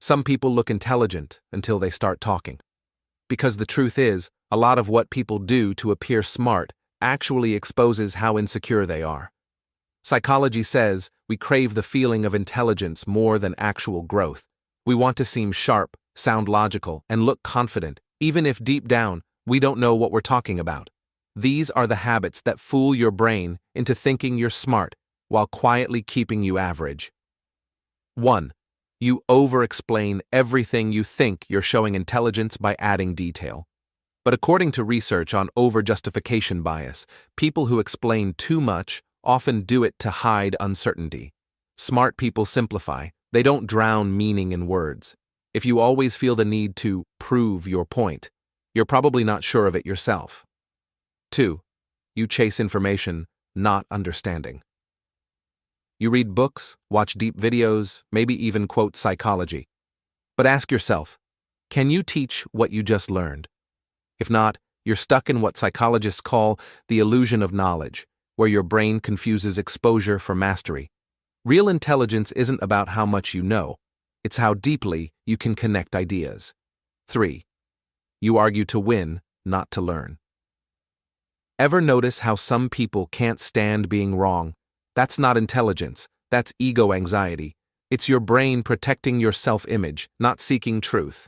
Some people look intelligent until they start talking. Because the truth is, a lot of what people do to appear smart actually exposes how insecure they are. Psychology says we crave the feeling of intelligence more than actual growth. We want to seem sharp, sound logical, and look confident, even if deep down we don't know what we're talking about. These are the habits that fool your brain into thinking you're smart while quietly keeping you average. 1. You over-explain everything you think you're showing intelligence by adding detail. But according to research on over-justification bias, people who explain too much often do it to hide uncertainty. Smart people simplify. They don't drown meaning in words. If you always feel the need to prove your point, you're probably not sure of it yourself. 2. You chase information, not understanding. You read books, watch deep videos, maybe even quote psychology. But ask yourself, can you teach what you just learned? If not, you're stuck in what psychologists call the illusion of knowledge, where your brain confuses exposure for mastery. Real intelligence isn't about how much you know, it's how deeply you can connect ideas. 3. You argue to win, not to learn. Ever notice how some people can't stand being wrong? That's not intelligence, that's ego anxiety. It's your brain protecting your self-image, not seeking truth.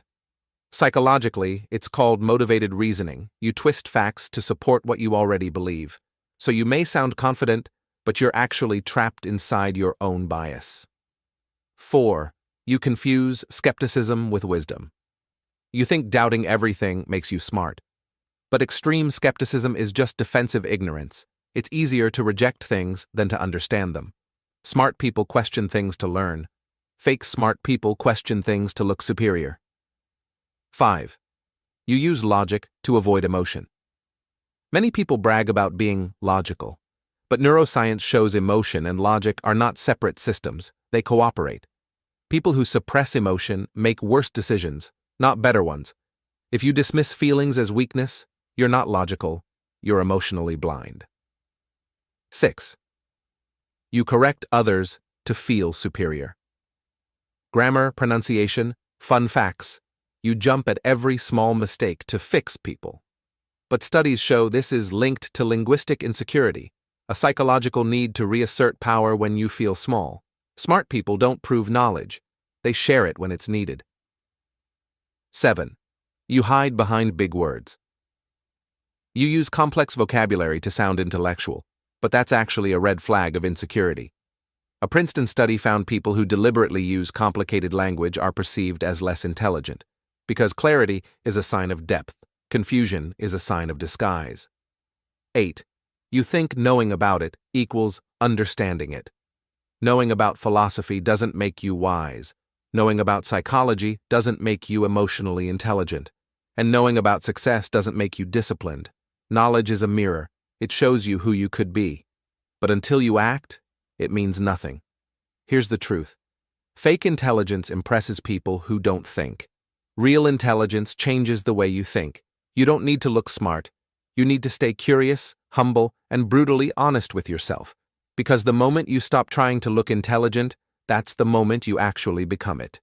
Psychologically, it's called motivated reasoning. You twist facts to support what you already believe. So you may sound confident, but you're actually trapped inside your own bias. 4. You confuse skepticism with wisdom. You think doubting everything makes you smart. But extreme skepticism is just defensive ignorance. It's easier to reject things than to understand them. Smart people question things to learn. Fake smart people question things to look superior. 5. You use logic to avoid emotion. Many people brag about being logical, but neuroscience shows emotion and logic are not separate systems, they cooperate. People who suppress emotion make worse decisions, not better ones. If you dismiss feelings as weakness, you're not logical, you're emotionally blind. 6. You correct others to feel superior. Grammar, pronunciation, fun facts. You jump at every small mistake to fix people. But studies show this is linked to linguistic insecurity, a psychological need to reassert power when you feel small. Smart people don't prove knowledge, they share it when it's needed. 7. You hide behind big words. You use complex vocabulary to sound intellectual, but that's actually a red flag of insecurity. A Princeton study found people who deliberately use complicated language are perceived as less intelligent, because clarity is a sign of depth. Confusion is a sign of disguise. 8. You think knowing about it equals understanding it. Knowing about philosophy doesn't make you wise. Knowing about psychology doesn't make you emotionally intelligent. And knowing about success doesn't make you disciplined. Knowledge is a mirror. It shows you who you could be. But until you act, it means nothing. Here's the truth. Fake intelligence impresses people who don't think. Real intelligence changes the way you think. You don't need to look smart. You need to stay curious, humble, and brutally honest with yourself. Because the moment you stop trying to look intelligent, that's the moment you actually become it.